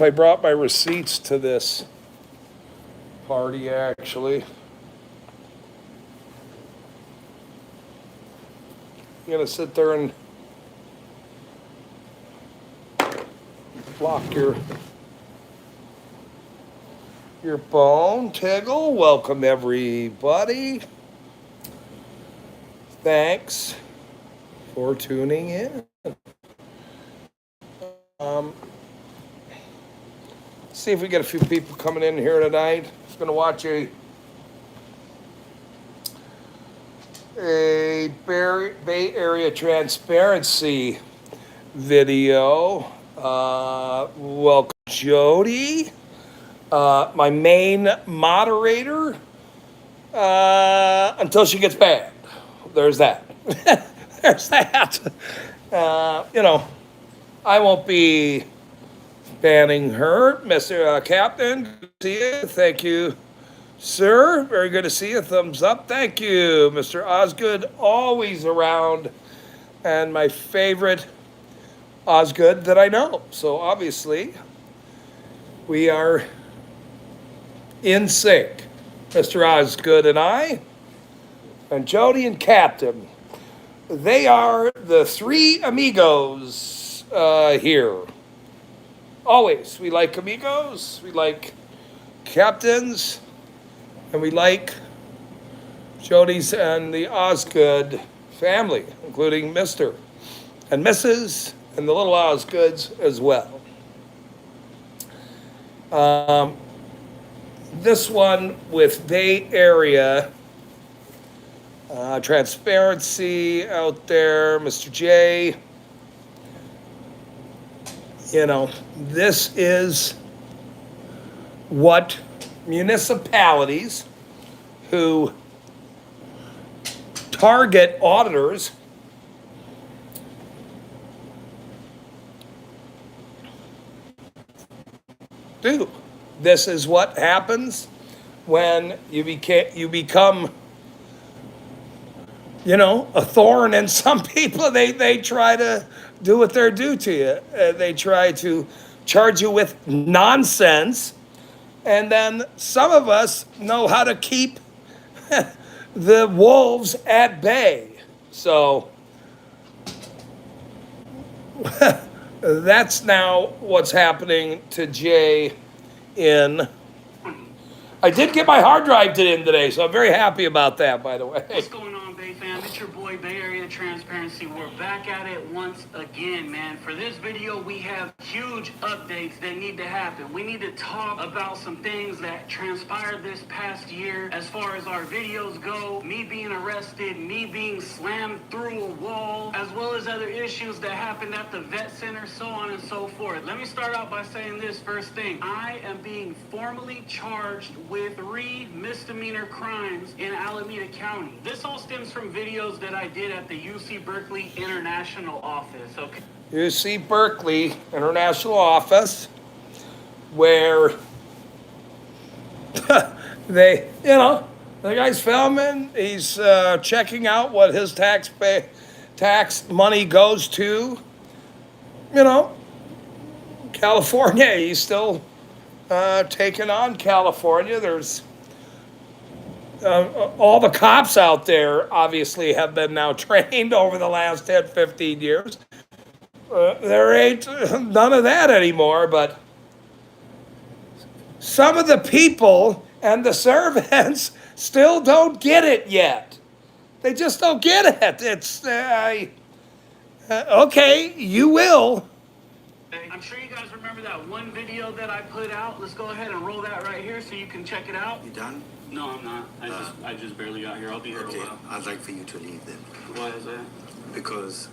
I brought my receipts to this party, actually. You gotta sit there and block your phone. Tiggle, welcome everybody. Thanks for tuning in. See if we get a few people coming in here tonight. Just gonna watch a Bay Area transparency video. Welcome, Jody, my main moderator, until she gets banned. There's that. There's that. I won't be banning her. Mr. Captain, good to see you. Thank you, sir. Very good to see you. Thumbs up. Thank you. Mr. Osgood, always around, and my favorite Osgood that I know. So obviously, we are in sync. Mr. Osgood and I, and Jody and Captain. They are the three amigos here. Always. We like amigos, we like captains, and we like Jody's and the Osgood family, including Mr. and Mrs. and the little Osgoods as well. This one with Bay Area transparency out there, Mr. J. This is what municipalities who target auditors do. This is what happens when you become a thorn in some people. They try to do what they're due to you. They try to charge you with nonsense. And then some of us know how to keep the wolves at bay. So that's now what's happening to Jay I did get my hard drive in today, so I'm very happy about that, by the way. What's going on, Bay fam? It's your boy, Bay Area Transparency. We're back at it once again, man. For this video, we have huge updates that need to happen. We need to talk about some things that transpired this past year as far as our videos go. Me being arrested, me being slammed through a wall, as well as other issues that happened at the vet center, so on and so forth. Let me start out by saying this first thing. I am being formally charged with 3 misdemeanor crimes in Alameda County. This all stems from videos that I did at the UC Berkeley International Office. Okay. UC Berkeley International Office, where the guy's filming, he's checking out what his tax money goes to. California, he's still taking on California. There's all the cops out there obviously have been now trained over the last 10, 15 years. There ain't none of that anymore, but some of the people and the servants still don't get it yet. They just don't get it. It's, okay, you will. I'm sure you guys remember that one video that I put out. Let's go ahead and roll that right here so you can check it out. You done? No, I'm not. I just barely got here. I'll be here Okay, a while. I'd like for you to leave then. Why is that? Because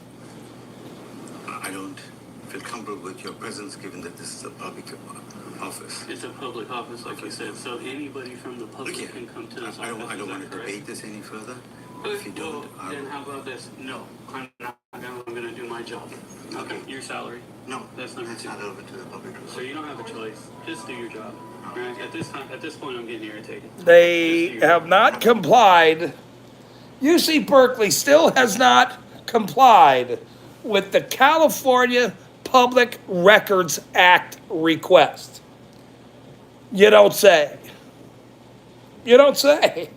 I don't feel comfortable with your presence given that this is a public office. It's a public office, like you said, so anybody from the public Okay, can come to this I office. don't want to debate this any further. If you don't, then how about this? No, I'm not. I'm going to do my job. Okay, your salary. No, That's number it's 2. not over to the public. So you don't have a choice. Just do your job. Right? At this point, I'm getting irritated. They have not complied. UC Berkeley still has not complied with the California Public Records Act request. You don't say. You don't say.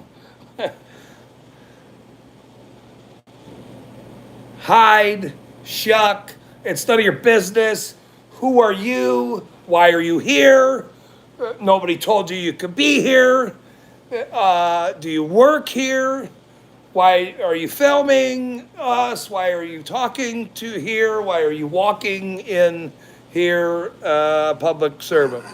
Hide, shuck, it's none of your business. Who are you? Why are you here? Nobody told you you could be here. Do you work here? Why are you filming us? Why are you talking to here? Why are you walking in here, public servant?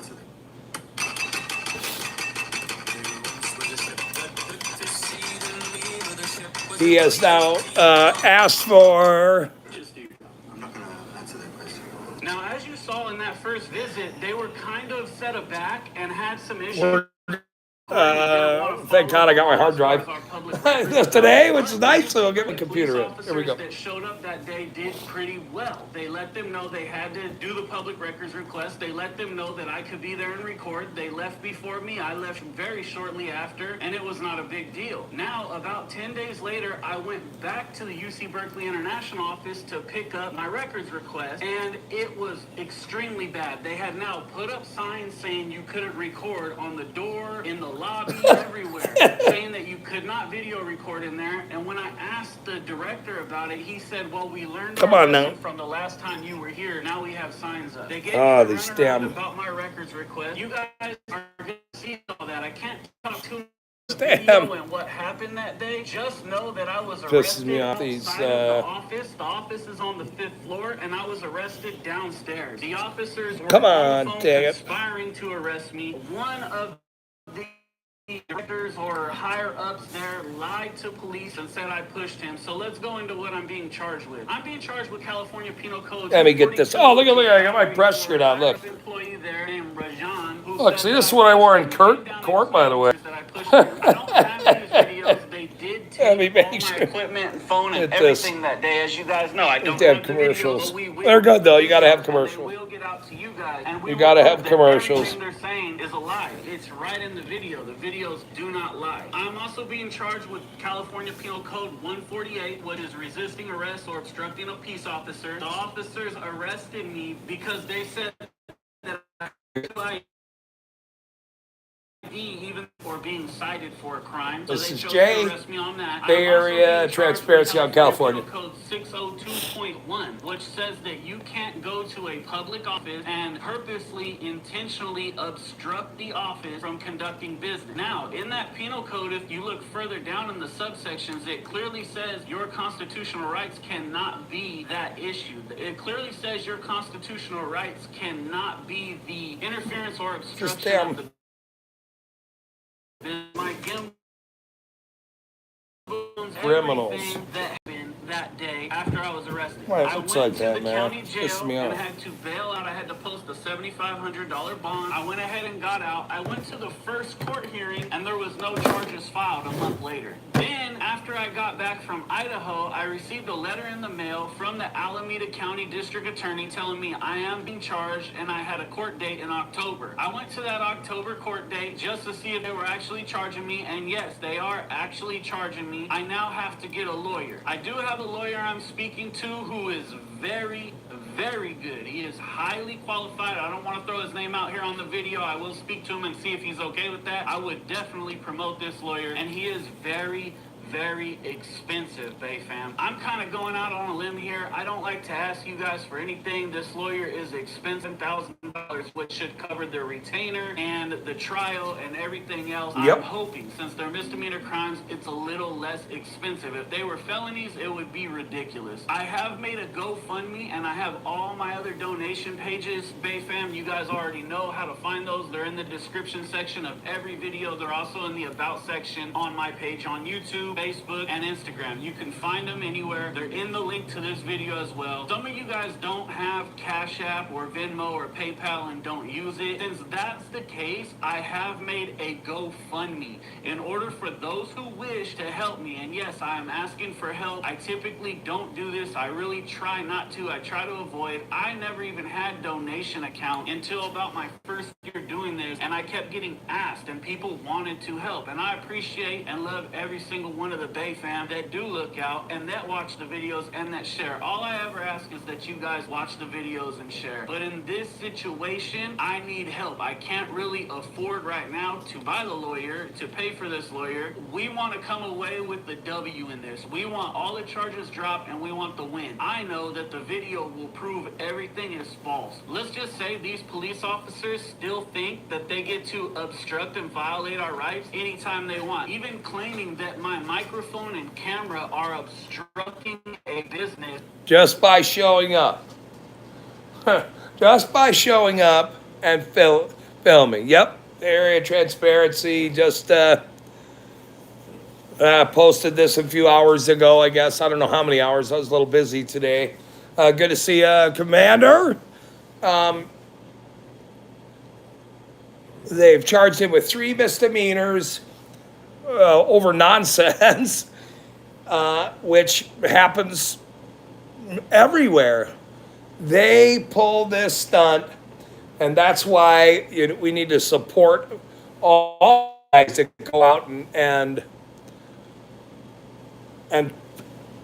He has now asked for. I'm not going to answer that question. Now, as you saw in that first visit, they were kind of set aback and had some issues. Thank God I got my hard drive today, which is nice, so I'll get my computer in. Here we go. That showed up that day did pretty well. They let them know they had to do the public records request. They let them know that I could be there and record. They left before me. I left very shortly after, and it was not a big deal. Now, about 10 days later, I went back to the UC Berkeley International office to pick up my records request, and it was extremely bad. They had now put up signs saying you couldn't record on the door, in the lobby, everywhere, saying that you could not video record in there. And when I asked the director about it, he said, well, we learned from the last time you were here. Now we have signs up. They gave me the runaround about my records request. You guys are going to see all that. I can't talk too much. Video and what happened that day. Just know that I was arrested outside of the office. The office is on the 5th floor, and I was arrested downstairs. The officers were on the phone conspiring to arrest me. One of the directors or higher ups there lied to police and said I pushed him. So let's go into what I'm being charged with. I'm being charged with California Penal Code. Let me get this. Oh, look at I got my press shirt on. Look. Employee there named Rajan, look, see, this is what I wore in court, by the way. I don't have these videos. They did take all my equipment and phone and everything that day. As you guys know, I don't have the commercials. Videos, They're good though. You gotta have commercials. We'll get out to you guys. And you gotta have commercials. Everything they're saying is a lie. It's right in the video. The videos do not lie. I'm also being charged with California Penal Code 148, which is resisting arrest or obstructing a peace officer. The officers arrested me because they said that I even for being cited for a crime. So this is Jay, Bay Area Transparency on California. Code 602.1, which says that you can't go to a public office and purposely, intentionally obstruct the office from conducting business. Now, in that penal code, if you look further down in the subsections, it clearly says your constitutional rights cannot be that issue. It clearly says your constitutional rights cannot be the interference or obstruction of the my criminals that happened that day after I was arrested. Why, I went like to that, the man? county jail and I had to bail out. I had to post a $7,500 bond. I went ahead and got out. I went to the first court hearing and there was no charges filed a month later. Then, after I got back from Idaho, I received a letter in the mail from the Alameda County District Attorney telling me I am being charged and I had a court date in October. I went to that October court date just to see if they were actually charging me, and yes, they are actually charging me. I now have to get a lawyer. I do have a lawyer I'm speaking to who is very, very good. He is highly qualified. I don't want to throw his name out here on the video. I will speak to him and see if he's okay with that. I would definitely promote this lawyer, and he is very expensive, Bay fam. I'm kind of going out on a limb here. I don't like to ask you guys for anything. This lawyer is expensive, $1,000, which should cover their retainer and the trial and everything else. Yep. I'm hoping, since they're misdemeanor crimes, it's a little less expensive. If they were felonies, it would be ridiculous. I have made a GoFundMe, and I have all my other donation pages. Bay fam, you guys already know how to find those. They're in the description section of every video. They're also in the About section on my page on YouTube, Facebook, and Instagram. You can find them anywhere. They're in the link to this video as well. Some of you guys don't have Cash App or Venmo or PayPal PayPal and don't use it. Since that's the case, I have made a GoFundMe in order for those who wish to help me. And yes, I am asking for help. I typically don't do this. I really try not to. I try to avoid. I never even had donation account until about my first year doing this, and I kept getting asked, and people wanted to help. And I appreciate and love every single one of the Bay fam that do look out and that watch the videos and that share. All I ever ask is that you guys watch the videos and share. But in this situation, I need help. I can't really afford right now to buy the lawyer, to pay for this lawyer. We want to come away with the W in this. We want all the charges dropped and we want the win. I know that the video will prove everything is false. Let's just say these police officers still think that they get to obstruct and violate our rights anytime they want. Even claiming that my microphone and camera are obstructing a business. Just by showing up. Just by showing up and filming. Yep, area transparency just posted this a few hours ago, I guess. I don't know how many hours. I was a little busy today. Good to see you, Commander. They've charged him with 3 misdemeanors over nonsense, which happens everywhere. They pull this stunt, and that's why we need to support all guys that go out and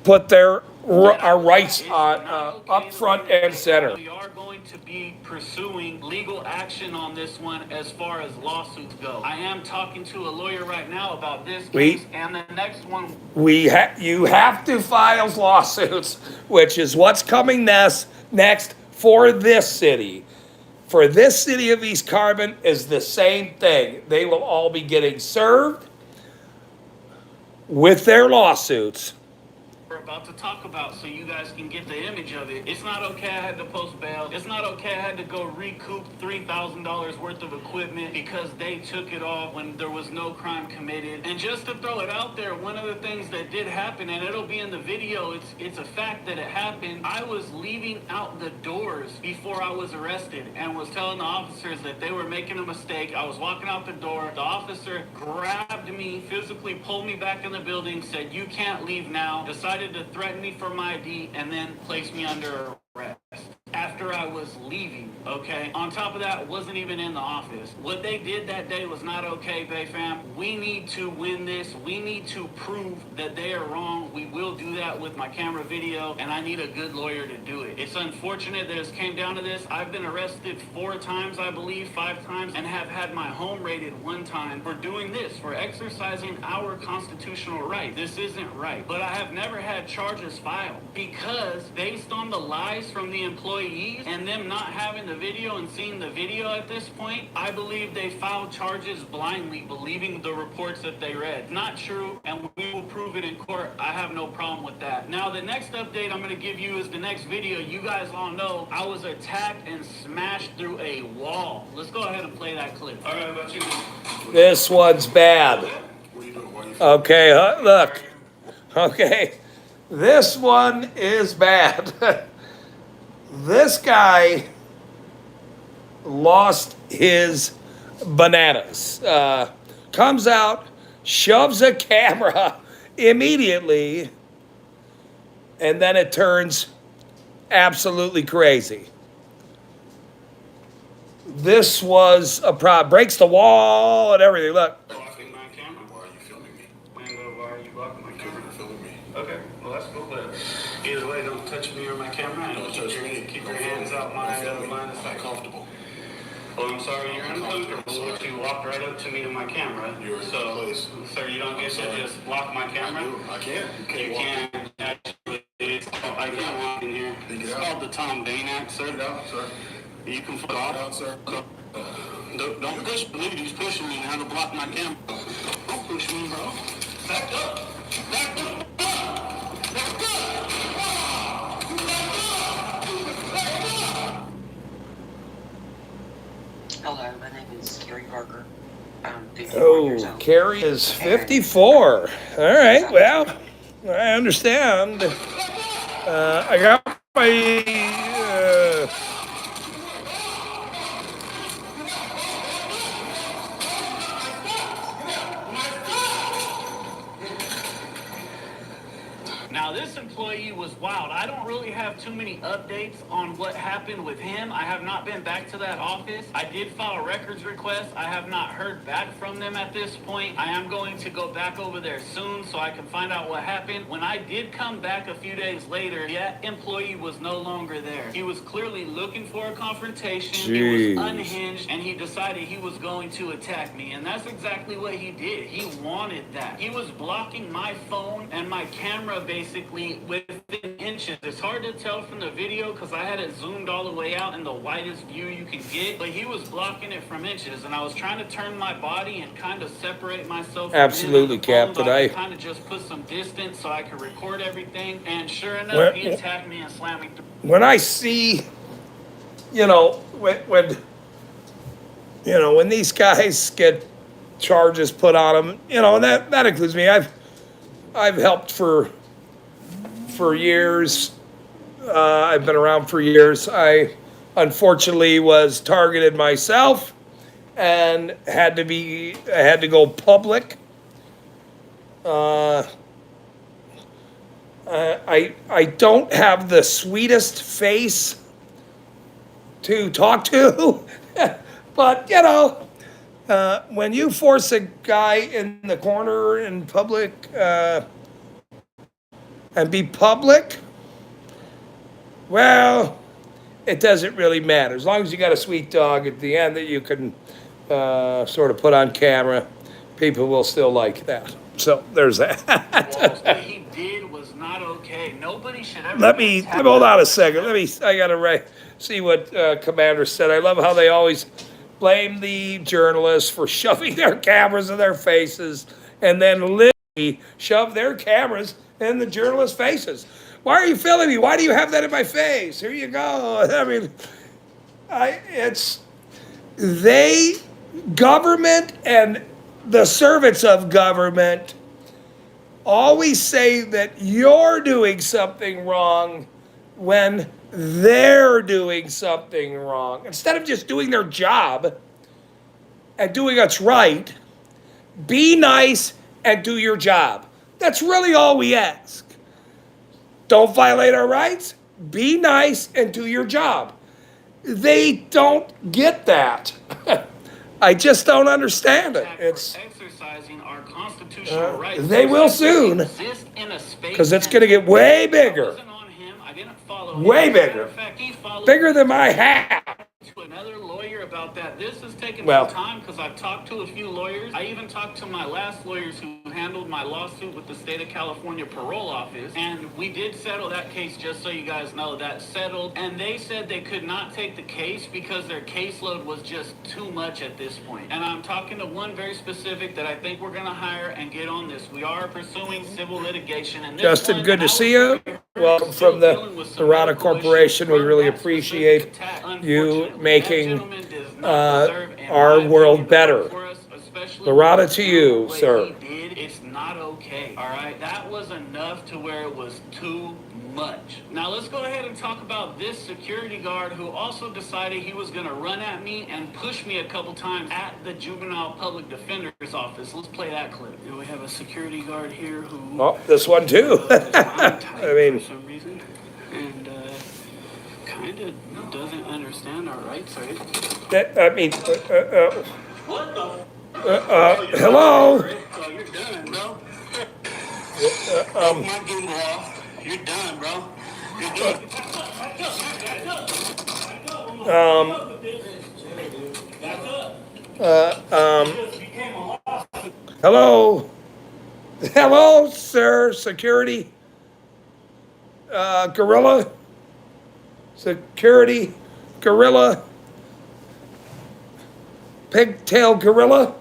put our rights on up front and center. We are going to be pursuing legal action on this one as far as lawsuits go. I am talking to a lawyer right now about this case and the next one. You have to file lawsuits, which is what's coming next for this city. For this city of East Carbon is the same thing. They will all be getting served with their lawsuits. We're about to talk about, so you guys can get the image of it. It's not okay I had to post bail. It's not okay I had to go recoup $3,000 worth of equipment because they took it off when there was no crime committed. And just to throw it out there, one of the things that did happen, and it'll be in the video, it's a fact that it happened. I was leaving out the doors before I was arrested and was telling the officers that they were making a mistake. I was walking out the door. The officer grabbed me, physically pulled me back in the building, said, "You can't leave now," decided to threaten me for my ID, and then place me under arrest after I was leaving, okay? On top of that, wasn't even in the office. What they did that day was not okay, Bay fam. We need to win this. We need to prove that they are wrong. We will do that with my camera video, and I need a good lawyer to do it. It's unfortunate that it came down to this. I've been arrested 4 times, I believe, 5 times, and have had my home raided 1 time for doing this, for exercising our constitutional right. This isn't right. But I have never had charges filed because based on the lies from the employees and them not having the video and seeing the video at this point, I believe they filed charges blindly, believing the reports that they read. Not true, and we will prove it in court. I have no problem with that. Now, the next update I'm going to give you is the next video. You guys all know I was attacked and smashed through a wall. Let's go ahead and play that clip. All right, about you. This one's bad. Okay, look. Okay, this one is bad. This guy lost his bananas. Comes out, shoves a camera immediately, and then it turns absolutely crazy. This was a problem. Breaks the wall and everything. Look. Blocking my camera? Why are you filming me? Why are you blocking my Because camera? you're filming me. Okay, well that's cool, but either way, don't touch me or my camera. And Don't touch me. Keep your hands out my line of I'm sight. comfortable. Well, I'm sorry, you're uncomfortable, but you walked right up to me to my camera. You're in So, my place. sir, you don't get to just block my camera. I can't. You You can't walk. can't actually. I can't walk in here. Then get It's out. called the Tom Bain Act, sir. Get out, sir. You can flip Get off. out, sir. Don't push me. He's pushing me now to block my camera. Don't push me, bro. Back up. Back up. Hello, my name is Carrie Parker. I'm 54 years Oh, old. Carrie is 54. All right, well, I understand. I got my this employee was wild. I don't really have too many updates on what happened with him. I have not been back to that office. I did file a records request. I have not heard back from them at this point. I am going to go back over there soon so I can find out what happened. When I did come back a few days later, that employee was no longer there. He was clearly looking for a confrontation. He was unhinged, and he decided he was going to attack me. And that's exactly what he did. He wanted that. He was blocking my phone and my camera basically within inches. It's hard to tell from the video because I had it zoomed all the way out in the widest view you can get, but he was blocking it from inches, and I was trying to turn my body and kind of separate myself from Absolutely, him. And Captain. I kind of just put some distance so I could record everything, and sure enough, he attacked me and slammed me through. When I see, when these guys get charges put on them, and that includes me. I've helped for years. I've been around for years. I unfortunately was targeted myself and had to go public. I don't have the sweetest face to talk to, but when you force a guy in the corner in public and be public, well, it doesn't really matter. As long as you got a sweet dog at the end that you can sort of put on camera, people will still like that. So there's that. What he did was not okay. Nobody should ever. Let me hold on a second. I gotta see what Commander said. I love how they always blame the journalists for shoving their cameras in their faces, and then literally shove their cameras in the journalists' faces. Why are you filming me? Why do you have that in my face? Here you go. I mean, government and the servants of government always say that you're doing something wrong when they're doing something wrong. Instead of just doing their job and doing what's right, be nice and do your job. That's really all we ask. Don't violate our rights, be nice and do your job. They don't get that. I just don't understand it. It's exercising our constitutional rights. they will soon, because it's going to get way bigger. Way bigger. Bigger than my hat. To another lawyer about that. This has taken Well. some time because I've talked to a few lawyers. I even talked to my last lawyers who handled my lawsuit with the state of California parole office, and we did settle that case. Just so you guys know, that settled, and they said they could not take the case because their caseload was just too much at this point. And I'm talking to one very specific that I think we're going to hire and get on this. We are pursuing civil litigation, and this Justin, one, good to I see you. was Welcome still from the dealing with some Rana medical Corporation. We issues really from that appreciate specific attack. you Unfortunately, making that gentleman does not deserve, in our my world opinion, better. for us, especially Loretta, with to the you, way sir. he did. It's not okay. All right, that was enough to where it was too much. Now let's go ahead and talk about this security guard who also decided he was going to run at me and push me a couple times at the juvenile public defender's office. Let's play that clip. And we have a security guard here who Oh, this one too. I mean, for some reason, and kind of doesn't understand our rights, right? What the? Hello. Oh, you're done, bro. My game off. You're done, bro. You're done. Hello. Hello, sir. Security. Gorilla. Security. Gorilla. Pigtail gorilla.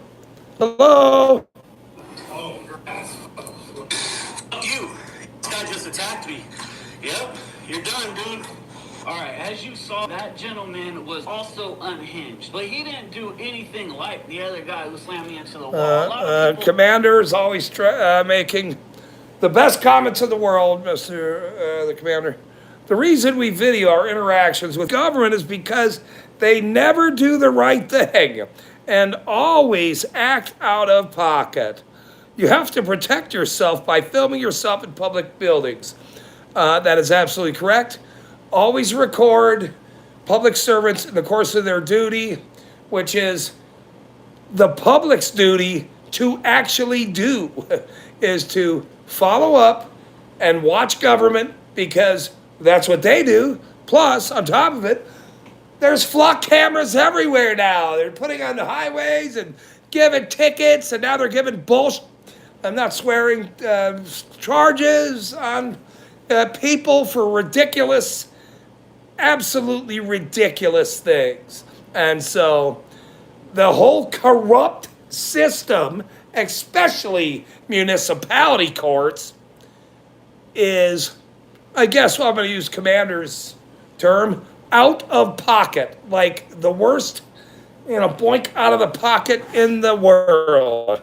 Hello. You. This guy just attacked me. Yep. You're done, dude. All right, as you saw, that gentleman was also unhinged, but he didn't do anything like the other guy who slammed me into the wall. A lot of people- Commander is always making the best comments in the world, Mr. The Commander. The reason we video our interactions with government is because they never do the right thing and always act out of pocket. You have to protect yourself by filming yourself in public buildings. That is absolutely correct. Always record public servants in the course of their duty, which is the public's duty to actually do, is to follow up and watch government, because that's what they do. Plus, on top of it, there's flock cameras everywhere now. They're putting on the highways and giving tickets, and now they're giving bullshit. I'm not swearing, charges on people for ridiculous, absolutely ridiculous things. And so the whole corrupt system, especially municipality courts, is, I guess I'm going to use Commander's term, out of pocket. Like the worst, boink out of the pocket in the world.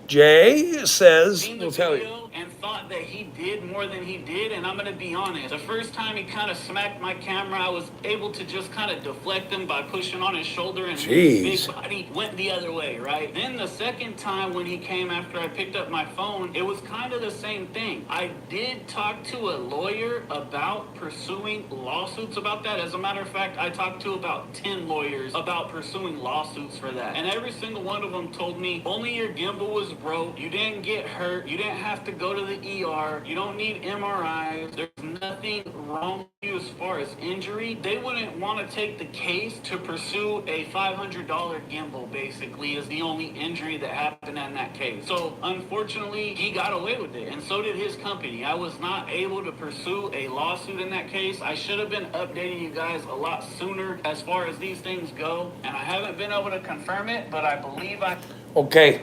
Jay says, Seen the we'll tell you. video and thought that he did more than he did, and I'm gonna be honest. The first time he kind of smacked my camera, I was able to just kind of deflect him by pushing on his shoulder, and Jeez. his big body went the other way, right? Then the second time when he came after I picked up my phone, it was kind of the same thing. I did talk to a lawyer about pursuing lawsuits about that. As a matter of fact, I talked to about 10 lawyers about pursuing lawsuits for that. And every single one of them told me, only your gimbal was broke, you didn't get hurt, you didn't have to go to the ER, you don't need MRIs, there's nothing wrong with you as far as injury. They wouldn't want to take the case to pursue a $500 gimbal, basically, is the only injury that happened in that case. So unfortunately, he got away with it, and so did his company. I was not able to pursue a lawsuit in that case. I should have been updating you guys a lot sooner as far as these things go, and I haven't been able to confirm it, but I believe I... Okay.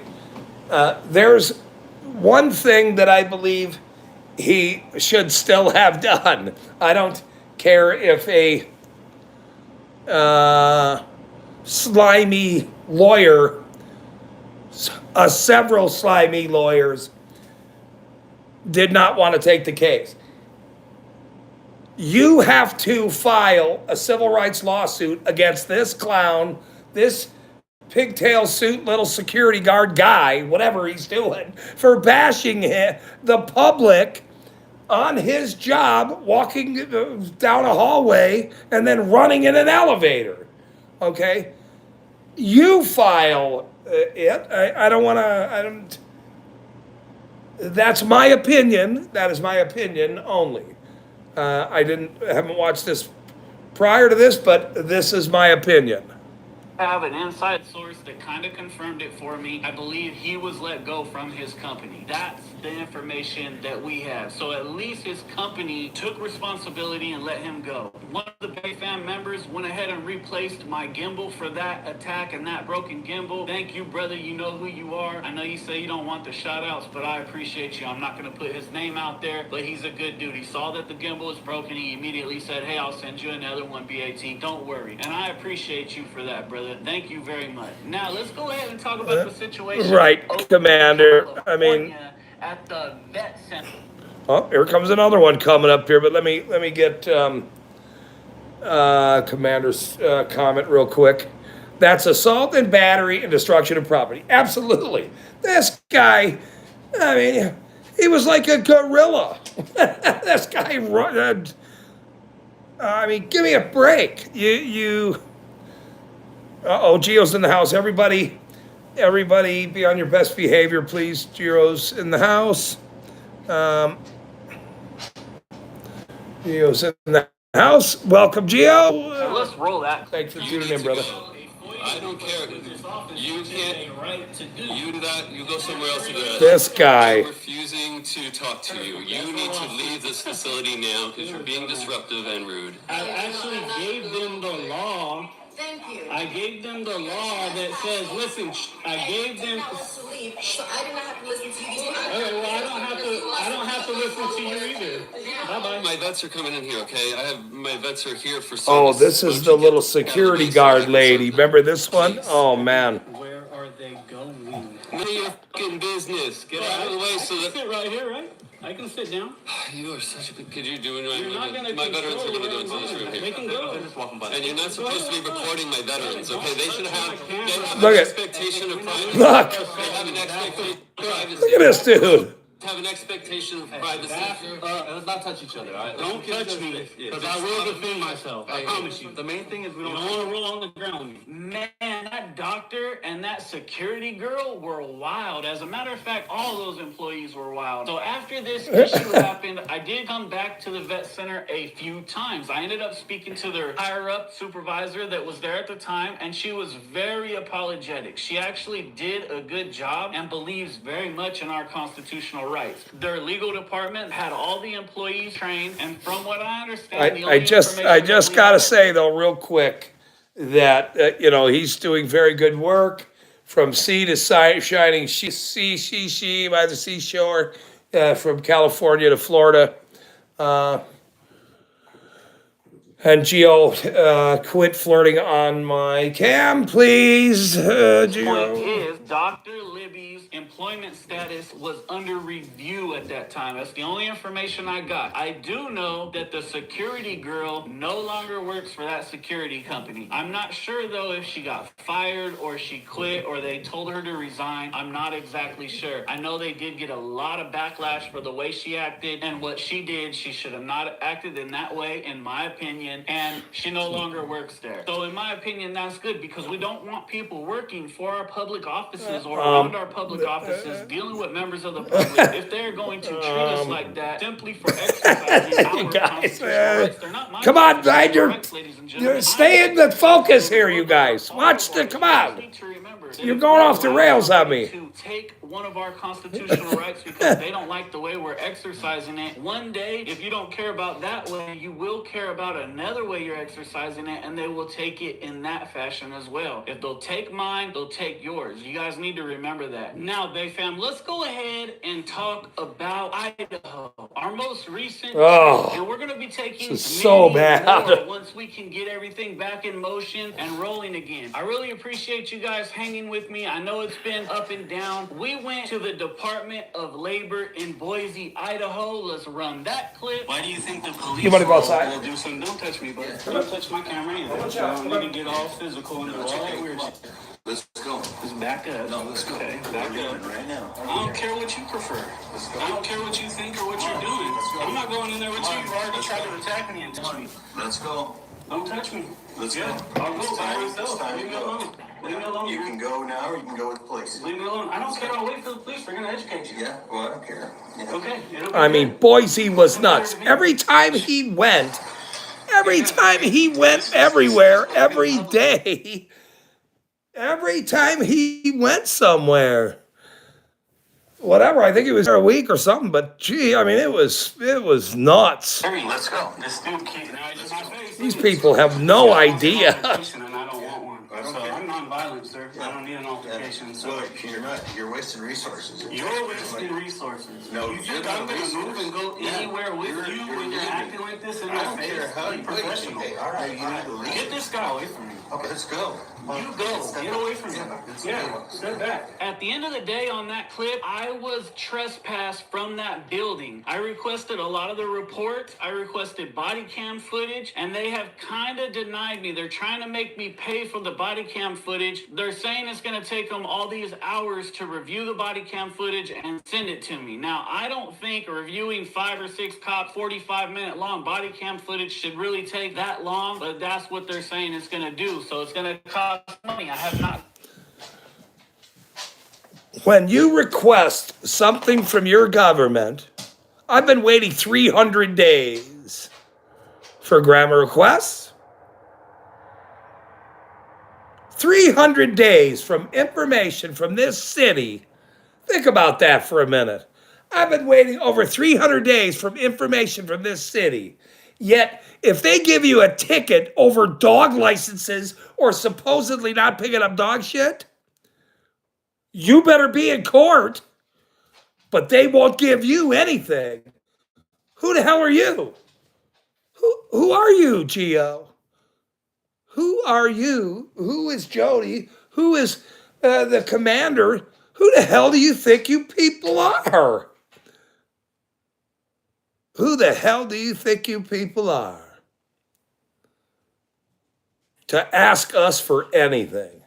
There's one thing that I believe he should still have done. I don't care if a slimy lawyer, several slimy lawyers did not want to take the case. You have to file a civil rights lawsuit against this clown, this pigtail suit, little security guard guy, whatever he's doing, for bashing the public on his job, walking down a hallway and then running in an elevator. Okay? You file it. I don't want to, that's my opinion. That is my opinion only. I haven't watched this prior to this, but this is my opinion. Have an inside source that kind of confirmed it for me. I believe he was let go from his company. That's the information that we have. So at least his company took responsibility and let him go. One of the Bay Fam members went ahead and replaced my gimbal for that attack and that broken gimbal. Thank you, brother. You know who you are. I know you say you don't want the shout outs, but I appreciate you. I'm not going to put his name out there, but he's a good dude. He saw that the gimbal was broken. He immediately said, hey, I'll send you another one, BAT. Don't worry. And I appreciate you for that, brother. Thank you very much. Now, let's go ahead and talk about the situation. Right, Commander. I mean, at the vet center. oh, here comes another one coming up here, but let me get Commander's comment real quick. That's assault and battery and destruction of property. Absolutely. This guy, I mean, he was like a gorilla. This guy, I mean, give me a break. Gio's in the house. Everybody be on your best behavior, please. Gio's in the house. Gio's in the house. Welcome, Gio. So let's roll that. Thanks for tuning in, brother. I don't care. You can't. You do that. You go somewhere else to do it. This guy. I'm refusing to talk to you. You need to leave this facility now because you're being disruptive and rude. I actually gave them the law. Thank you. I gave them the law that says, listen, I gave them. To leave, so I did not have to listen to you. Okay, well, I don't have to listen to you either. Bye-bye. My vets are coming in here, okay? My vets are here for service. Oh, this is the little security guard lady. Remember this one? Oh, man. Where are they going? None of your fucking business. Get out of the way so I can that... sit right here, right? I can sit down. You are such a good kid. You're doing You're not going to my veterans are going to go into this room They here. can go. And you're not supposed to be recording my veterans, okay? They should have Look an at- expectation of privacy. Look. They have an expectation of privacy. Look at this dude. have an expectation of privacy. Let's not touch each other. Right? Don't touch me, because I will defend myself. I promise you. The main thing is we don't want to roll on the ground with me. Man, that doctor and that security girl were wild. As a matter of fact, all those employees were wild. So after this issue happened, I did come back to the vet center a few times. I ended up speaking to their higher up supervisor that was there at the time, and she was very apologetic. She actually did a good job and believes very much in our constitutional rights. Their legal department had all the employees trained, and from what I understand, the only I just information that we gotta have- say though, real quick, that he's doing very good work from sea to shining sea by the seashore, from California to Florida. And Gio, quit flirting on my cam, please. point Gio. is, Dr. Libby's employment status was under review at that time. That's the only information I got. I do know that the security girl no longer works for that security company. I'm not sure, though, if she got fired or she quit or they told her to resign. I'm not exactly sure. I know they did get a lot of backlash for the way she acted and what she did. She should have not acted in that way, in my opinion, and she no longer works there. So in my opinion, that's good, because we don't want people working for our public offices or around our public offices dealing with members of the public if they're going to treat us like that simply for exercising our constitutional rights. They're not my Come on, constitutional Brad, rights, ladies and gentlemen. stay in the focus here, you guys. Watch the, come on. You're going off the rails on me. To take one of our constitutional rights because they don't like the way we're exercising it. One day, if you don't care about that way, you will care about another way you're exercising it, and they will take it in that fashion as well. If they'll take mine, they'll take yours. You guys need to remember that. Now, Bay Fam, let's go ahead and talk about Idaho, our most recent Oh, and we're going to be taking this is so many bad. more once we can get everything back in motion and rolling again. I really appreciate you guys hanging with me. I know it's been up and down. We went to the Department of Labor in Boise, Idaho. Let's run that clip. Why do you think the police You wanna go outside? will do something? Don't touch me, bud. Don't touch my camera either. I don't need to get all physical and do all that weird shit. Let's go. Just back up. No, let's go. Okay, We're back doing up. it right now. I don't care what you prefer. Let's go. I don't care what you think or what you're doing. I'm not going in there with you. You've already tried to attack me and touch me. Let's go. Don't touch me. Let's Yeah, go. I'll go It's by time. myself. It's time Leave to me go. alone. Leave me alone. You can go now, or you can go with the police. Leave me alone. I don't care. I'll wait for the police. They're gonna educate you. Yeah, well, I don't care. Yeah. Okay. it'll be I mean, good. Boise was nuts. Every time he went everywhere, every day, every time he went somewhere. Whatever, I think it was there a week or something, but gee, I mean, it was nuts. Hurry, Let's go. This dude keeps now he's in my face. These people have no idea. And I don't want one. I don't So care. I'm non-violent, sir. I don't need an altercation. So Well, you're not. You're wasting resources. you're wasting resources. No, you you're think I'm the gonna move resource. and go Yeah. anywhere with You're you when you're leaving. acting like this in I my don't face? care how Be you professional. Hey, all right, you need to leave. Get this guy away from me. Okay, let's go. You go. Get away from me. Yeah, step back. At the end of the day on that clip, I was trespassed from that building. I requested a lot of the reports. I requested body cam footage, and they have kind of denied me. They're trying to make me pay for the body cam footage. They're saying it's going to take them all these hours to review the body cam footage and send it to me. Now, I don't think reviewing 5 or 6 cop 45-minute long body cam footage should really take that long, but that's what they're saying it's going to do. So it's going to cost money. I have not. When you request something from your government, I've been waiting 300 days for grammar requests. 300 days from information from this city. Think about that for a minute. I've been waiting over 300 days from information from this city. Yet, if they give you a ticket over dog licenses or supposedly not picking up dog shit, you better be in court. But they won't give you anything. Who the hell are you? Who are you, Gio? Who are you? Who is Jody? Who is the commander? Who the hell do you think you people are? Who the hell do you think you people are? To ask us for anything.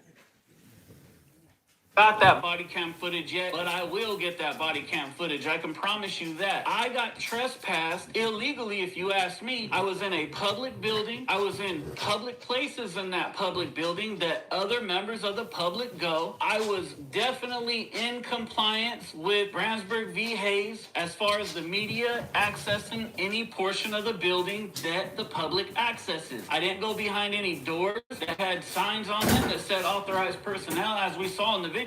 got that body cam footage yet, but I will get that body cam footage. I can promise you that. I got trespassed illegally, if you ask me. I was in a public building. I was in public places in that public building that other members of the public go. I was definitely in compliance with Brandsburg v. Hayes as far as the media accessing any portion of the building that the public accesses. I didn't go behind any doors that had signs on them that said authorized personnel. As we saw in the video,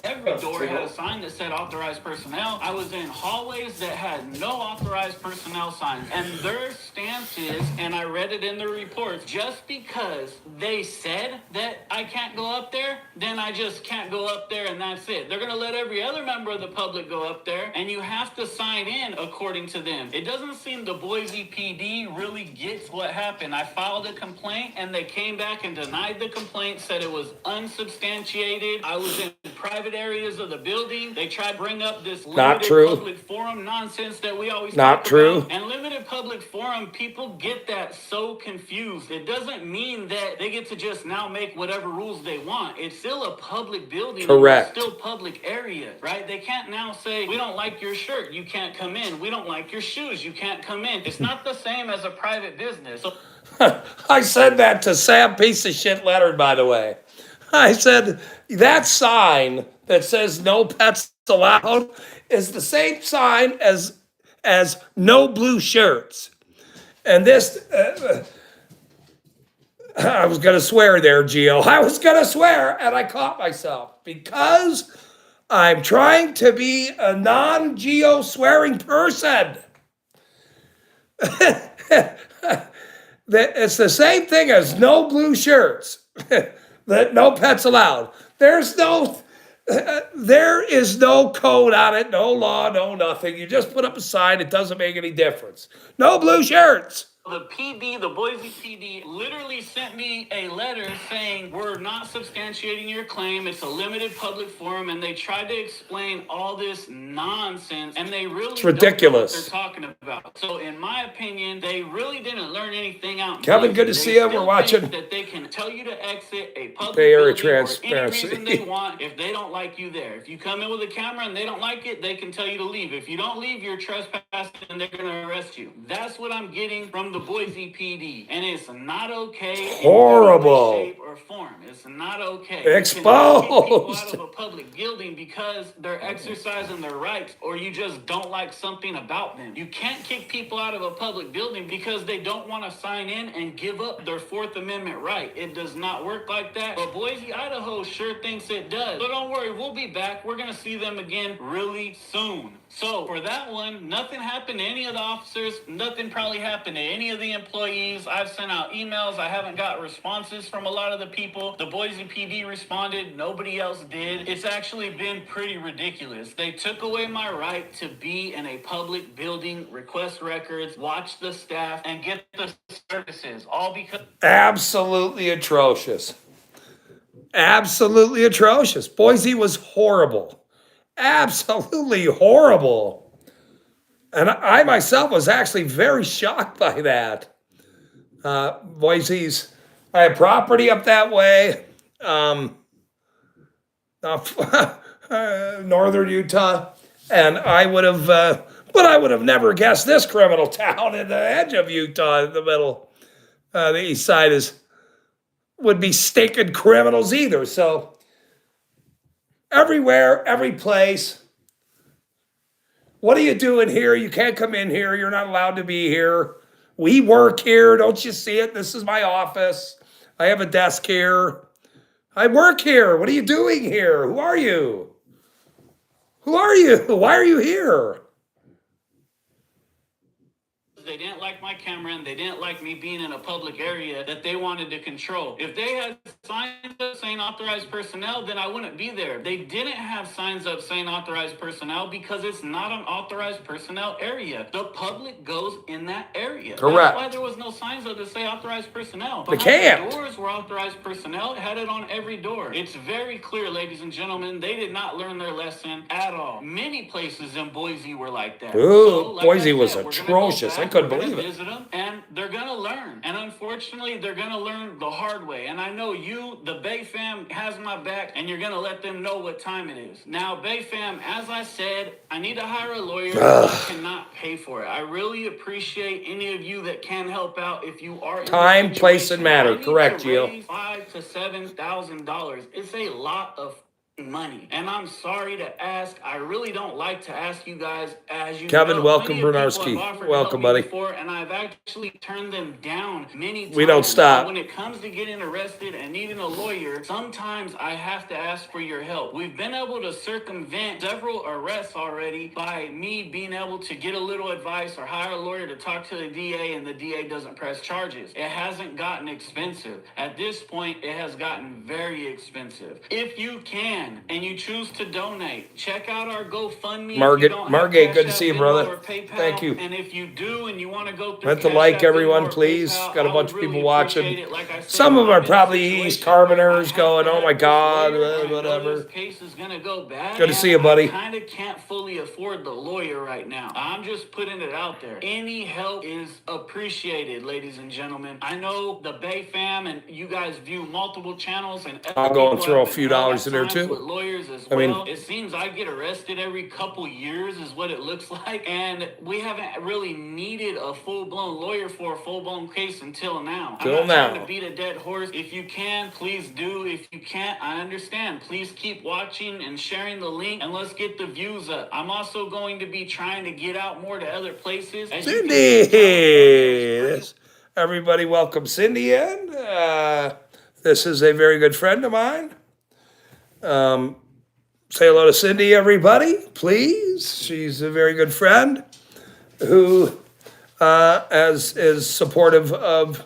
every door had a sign that said authorized personnel. I was in hallways that had no authorized personnel signs. And their stance is, and I read it in the reports, just because they said that I can't go up there, then I just can't go up there and that's it. They're going to let every other member of the public go up there, and you have to sign in according to them. It doesn't seem the Boise PD really gets what happened. I filed a complaint, and they came back and denied the complaint, said it was unsubstantiated. I was in private areas of the building. They tried to bring up this limited public forum nonsense that we always talk about. And limited public forum, people get that so confused. It doesn't mean that they get to just now make whatever rules they want. It's still a public building. Correct. It's still public area, right? They can't now say, we don't like your shirt, you can't come in. We don't like your shoes, you can't come in. It's not the same as a private business. So I said that to Sam Piece of Shit Leonard, by the way. I said, that sign that says no pets allowed is the same sign as no blue shirts. And this, I was going to swear there, Gio. I was going to swear, and I caught myself because I'm trying to be a non-Geo swearing person. It's the same thing as no blue shirts. That no pets allowed. There is no code on it, no law, no nothing. You just put up a sign, it doesn't make any difference. No blue shirts. the PD, the Boise PD, literally sent me a letter saying, we're not substantiating your claim. It's a limited public forum. And they tried to explain all this nonsense. And they really It's ridiculous. don't know what they're talking about. So in my opinion, they really didn't learn anything out. Kevin, good to see you. We're watching that they can tell you to exit a public Bay Area building Transparency. for any reason they want if they don't like you there. If you come in with a camera and they don't like it, they can tell you to leave. If you don't leave, you're trespassing and they're going to arrest you. That's what I'm getting from the Boise PD. And it's not okay. Horrible. In any way, shape, or form. It's not okay. Exposed. You can kick people out of a public building because they're exercising their rights or you just don't like something about them. You can't kick people out of a public building because they don't want to sign in and give up their Fourth Amendment right. It does not work like that. But Boise, Idaho sure thinks it does. So don't worry, we'll be back. We're going to see them again really soon. So for that one, nothing happened to any of the officers. Nothing probably happened to any of the employees. I've sent out emails. I haven't got responses from a lot of the people. The Boise PD responded. Nobody else did. It's actually been pretty ridiculous. They took away my right to be in a public building, request records, watch the staff, and get the services. All because... Absolutely atrocious. Absolutely atrocious. Boise was horrible. Absolutely horrible. And I myself was actually very shocked by that. Boise's, I have property up that way. Northern Utah. And I would have, but I would have never guessed this criminal town in the edge of Utah in the middle. The east side would be stinking criminals either. So everywhere, every place. What are you doing here? You can't come in here. You're not allowed to be here. We work here. Don't you see it? This is my office. I have a desk here. I work here. What are you doing here? Who are you? Who are you? Why are you here? They didn't like my camera and they didn't like me being in a public area that they wanted to control. If they had signs up saying authorized personnel, then I wouldn't be there. They didn't have signs up saying authorized personnel because it's not an authorized personnel area. The public goes in that area. Correct. That's why there was no signs up to say authorized personnel. They can't. The doors were authorized personnel. It had it on every door. It's very clear, ladies and gentlemen, they did not learn their lesson at all. Many places in Boise were like that. Ooh, So, like Boise I was said, we're gonna go atrocious. back. I couldn't We're gonna believe it. visit them, and they're gonna learn. And unfortunately, they're gonna learn the hard way. And I know you, the Bay fam, has my back, and you're gonna let them know what time it is. Now, Bay fam, as I said, I need to hire a lawyer. I cannot pay for it. I really appreciate any of you that can help out if you are in this Time, place, situation. and matter. I need Correct, to Gio. raise $5,000 to $7,000. It's a lot of money, and I'm sorry to ask. I really don't like to ask you guys, as you Kevin, know, welcome, plenty of people Bernarski. have offered to Welcome, help me buddy. before, and I've actually turned them down many times. We don't stop. When it comes to getting arrested and needing a lawyer, sometimes I have to ask for your help. We've been able to circumvent several arrests already by me being able to get a little advice or hire a lawyer to talk to the DA, and the DA doesn't press charges. It hasn't gotten expensive. At this point, it has gotten very expensive. If you can and you choose to donate, check out our GoFundMe. Margate, good to see you, brother. Thank you. And if you do and you want to go through Hit the Cash like, App, everyone, Venmo, or please. PayPal, Got a I bunch would of people really watching. appreciate it. Like I said, Some of them I'm are in a probably East situation where I Carboners have going, to oh have my this God, lawyer, and I know whatever. this case is gonna go bad. Good to see you, buddy. I kind of can't fully afford the lawyer right now. I'm just putting it out there. Any help is appreciated, ladies and gentlemen. I know the Bay fam and you guys view multiple channels, and I'll go and people throw have a been few held dollars at in there, times too. with lawyers as I mean- well. It seems I get arrested every couple years is what it looks like, and we haven't really needed a full-blown lawyer for a full-blown case until now. Till I'm not now. trying to beat a dead horse. If you can, please do. If you can't, I understand. Please keep watching and sharing the link, and let's get the views up. I'm also going to be trying to get out more to other places. As you can see, Cindy, California is pretty everybody welcome Cindy in. This is a very good friend of mine. Say hello to Cindy, everybody, please. She's a very good friend who is supportive of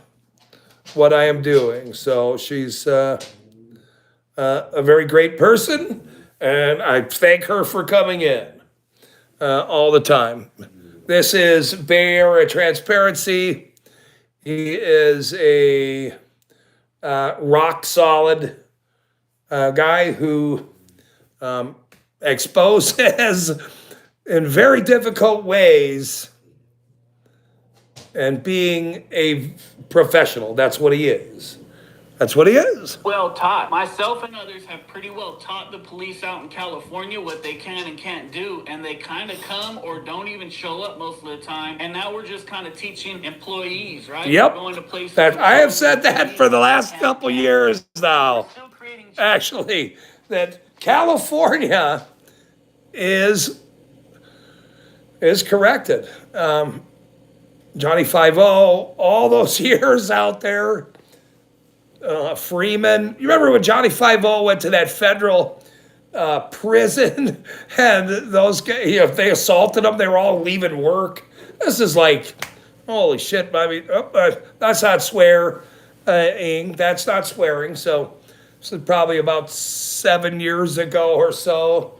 what I am doing. So she's a very great person, and I thank her for coming in all the time. This is Bay Area Transparency. He is a rock solid guy who exposes in very difficult ways and being a professional. That's what he is. That's what he is. well taught. Myself and others have pretty well taught the police out in California what they can and can't do, and they kind of come or don't even show up most of the time. And now we're just kind of teaching employees, right? Yep. We're going to places That I have said that employees for the last can't- couple years now. Still creating Actually, that California is corrected. Johnny Five-0, all those years out there. Freeman, you remember when Johnny Five-0 went to that federal prison, and those guys, they assaulted them. They were all leaving work. This is like, holy shit! I mean, that's not swearing. That's not swearing. So this is probably about 7 years ago or so.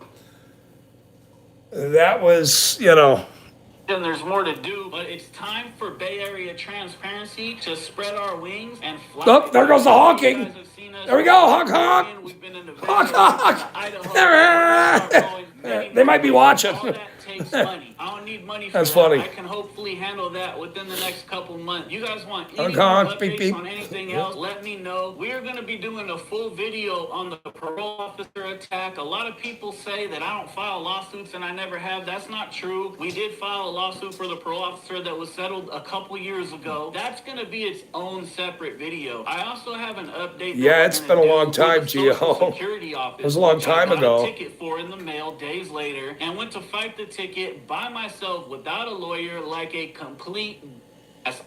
That was, and there's more to do, but it's time for Bay Area Transparency to spread our wings and fly. Oh, there goes the honking. You guys have seen us. There we go, honk, honk. We've been in Nevada, Honk, we've been honk. to Idaho, There. They might be watching. All that takes money. I don't need money for That's that. funny. I can hopefully handle that within the next couple months. You guys want any Honk, more honk, beep, updates beep. on anything else, let me know. We're going to be doing a full video on the parole officer attack. A lot of people say that I don't file lawsuits, and I never have. That's not true. We did file a lawsuit for the parole officer that was settled a couple years ago. That's going to be its own separate video. I also have an update. Yeah, that we're it's gonna been a do long with time, the Social Gio. Security office, It was a long which time I got ago. a ticket for in the mail days later, and went to fight the ticket by myself without a lawyer, like a complete.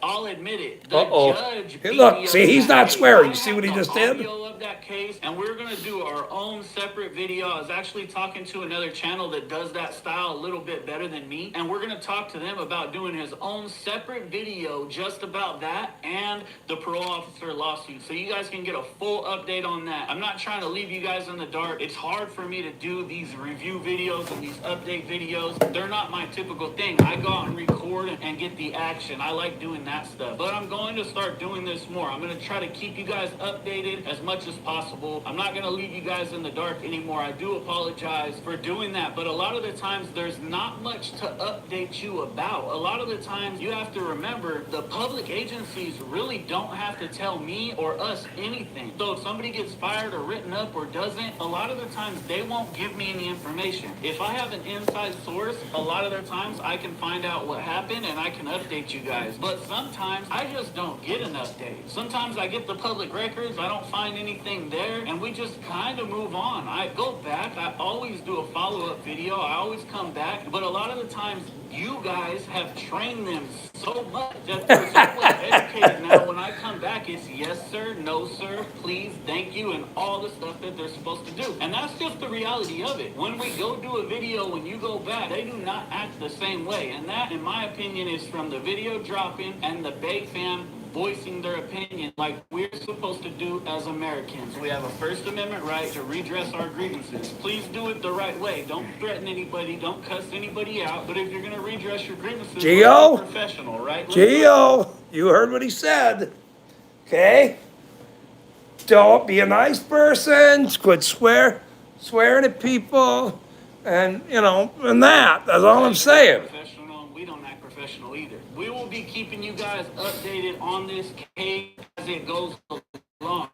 I'll admit it. The Uh-oh. judge Hey, beat look, me up see, in he's that not case. swearing. I See have what he the just did? audio of that case, and we're gonna do our own separate video. I was actually talking to another channel that does that style a little bit better than me, and we're gonna talk to them about doing his own separate video just about that and the parole officer lawsuit, so you guys can get a full update on that. I'm not trying to leave you guys in the dark. It's hard for me to do these review videos and these update videos. They're not my typical thing. I go out and record and get the action. I like doing doing that stuff. But I'm going to start doing this more. I'm going to try to keep you guys updated as much as possible. I'm not going to leave you guys in the dark anymore. I do apologize for doing that, but a lot of the times there's not much to update you about. A lot of the times you have to remember the public agencies really don't have to tell me or us anything. So if somebody gets fired or written up or doesn't, a lot of the times they won't give me any information. If I have an inside source, a lot of the times I can find out what happened and I can update you guys. But sometimes I just don't get an update. Sometimes I get the public records, I don't find anything there, and we just kind of move on. I go back, I always do a follow-up video, I always come back, but a lot of the times you guys have trained them so much that they're so well educated now. When I come back, it's yes sir, no sir, please, thank you, and all the stuff that they're supposed to do. And that's just the reality of it. When we go do a video, when you go back, they do not act the same way. And that, in my opinion, is from the video dropping and the Bay fam voicing their opinion like we're supposed to do as Americans. We have a First Amendment right to redress our grievances. Please do it the right way. Don't threaten anybody. Don't cuss anybody out. But if you're going to redress your grievances, Gio? be professional, right? Gio, you heard what he said. Okay? Don't be a nice person. Quit swearing at people. And, and that's all I'm saying. Professional, we don't act professional either. We will be keeping you guys updated on this case as it goes along.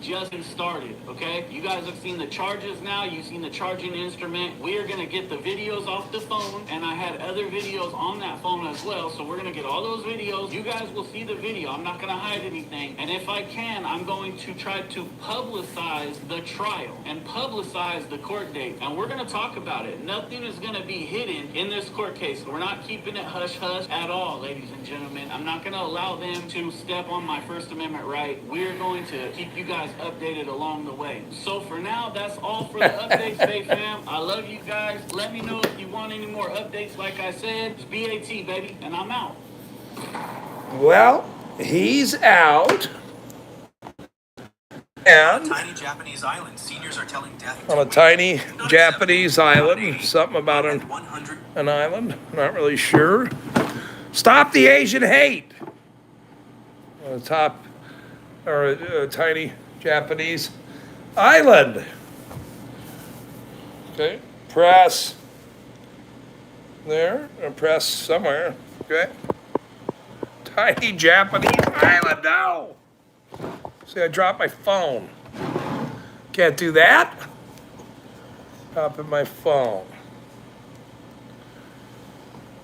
Just started, okay? You guys have seen the charges now. You've seen the charging instrument. We are going to get the videos off the phone, and I had other videos on that phone as well, so we're going to get all those videos. You guys will see the video. I'm not going to hide anything, and if I can, I'm going to try to publicize the trial and publicize the court date, and we're going to talk about it. Nothing is going to be hidden in this court case. We're not keeping it hush-hush at all, ladies and gentlemen. I'm not going to allow them to step on my First Amendment right. We're going to keep you guys updated along the way. So for now, that's all for the updates, Bay fam. I love you guys. Let me know if you want any more updates. Like I said, it's BAT, baby, and I'm out. Well, he's out. And Tiny Japanese island, seniors are telling death on a tiny Japanese island, something about an island, not really sure. Stop the Asian hate. On the top, or a tiny Japanese island. Okay, press there, or press somewhere. Okay, tiny Japanese island. No. See, I dropped my phone. Can't do that. Dropping my phone.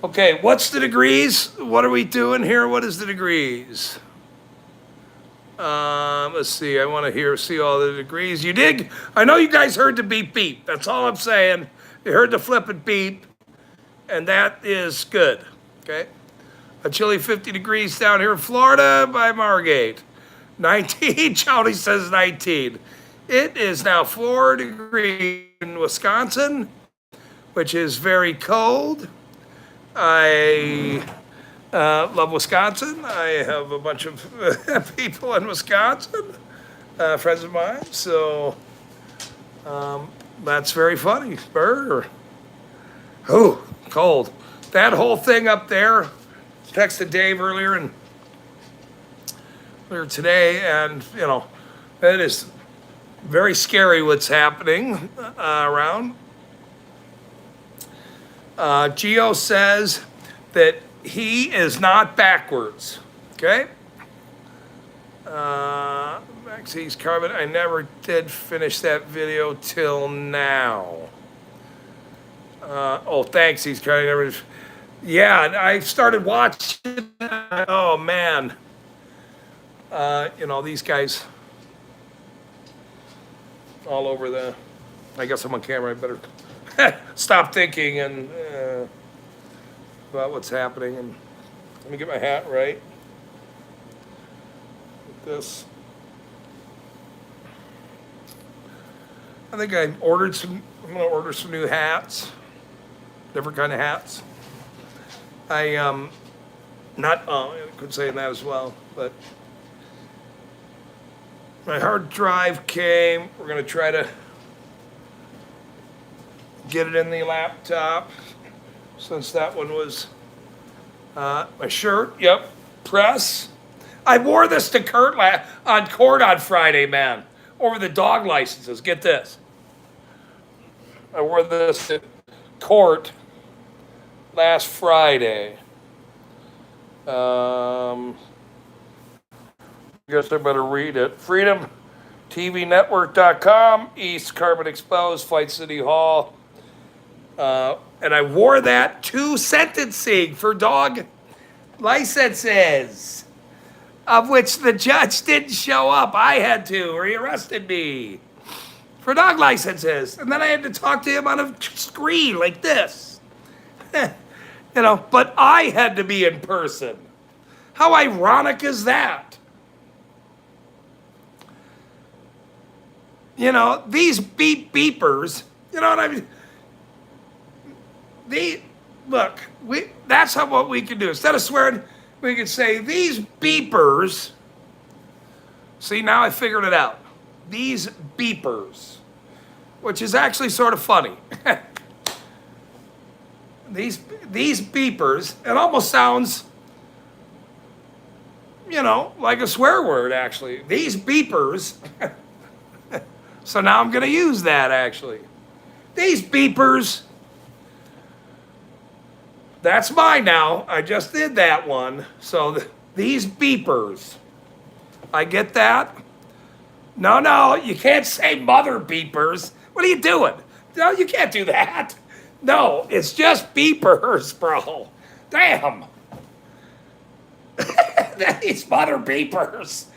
Okay, what's the degrees? What are we doing here? What is the degrees? Let's see. I want to see all the degrees. You did. I know you guys heard the beep beep. That's all I'm saying. You heard the flippin' beep, and that is good. Okay. A chilly 50 degrees down here in Florida by Margate. 19. Chowdy says 19. It is now 4 degrees in Wisconsin, which is very cold. I love Wisconsin. I have a bunch of people in Wisconsin, friends of mine. So that's very funny. Burr. Oh, cold. That whole thing up there. Texted Dave earlier today, and it is very scary what's happening around. Gio says that he is not backwards. Okay. Maxie's Carbon. I never did finish that video till now. Thanks. He's kind of never. Yeah, I started watching. Oh man. These guys all over the. I guess I'm on camera. I better stop thinking and about what's happening. And let me get my hat right. Like this. I think I'm going to order some new hats. Different kind of hats. I could say that as well, but my hard drive came. We're going to try to get it in the laptop since that one was my shirt. Yep. Press. I wore this to Kurt on court on Friday, man, over the dog licenses. Get this. I wore this to court last Friday. Guess I better read it. FreedomTVNetwork.com, East Carbon Exposed, Fight City Hall. And I wore that to sentencing for dog licenses, of which the judge didn't show up. I had to, or he arrested me for dog licenses. And then I had to talk to him on a screen like this. But I had to be in person. How ironic is that? These beepers, you know what I mean? That's what we can do. Instead of swearing, we could say, these beepers. See, now I figured it out. These beepers, which is actually sort of funny. These beepers, it almost sounds, like a swear word, actually. These beepers. So now I'm going to use that, actually. These beepers. That's mine now. I just did that one. So these beepers. I get that? No, you can't say mother beepers. What are you doing? No, you can't do that. No, it's just beepers, bro. Damn. These mother beepers.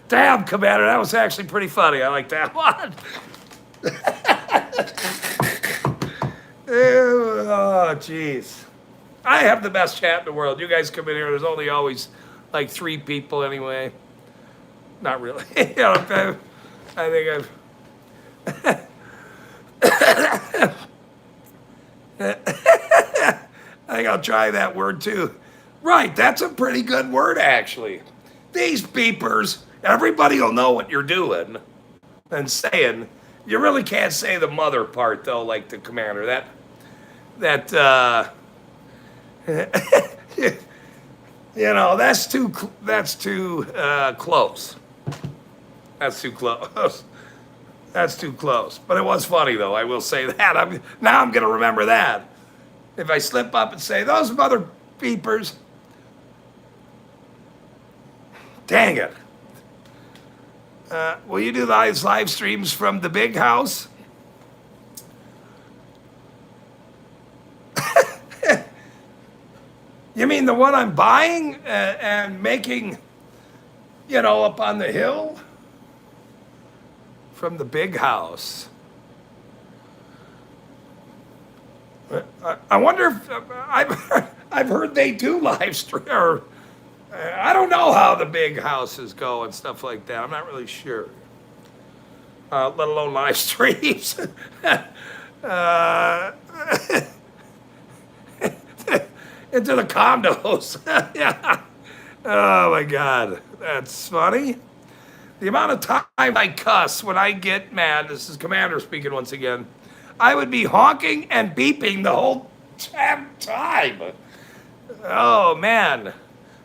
Damn, Commander, that was actually pretty funny. I like that one. Oh, jeez. I have the best chat in the world. You guys come in here, there's only always like 3 people anyway. Not really. I think I think I'll try that word too. Right, that's a pretty good word, actually. These beepers, everybody will know what you're doing and saying. You really can't say the mother part, though, like the Commander. That's too close. That's too close. That's too close. But it was funny, though. I will say that. Now I'm going to remember that. If I slip up and say, those mother beepers. Dang it. Will you do live streams from the big house? You mean the one I'm buying and making, up on the hill? From the big house. I wonder if I've heard they do live stream, or I don't know how the big houses go and stuff like that. I'm not really sure. Let alone live streams. Into the condos. Yeah. Oh my God, that's funny. The amount of time I cuss when I get mad, this is Commander speaking once again, I would be honking and beeping the whole damn time. Oh man.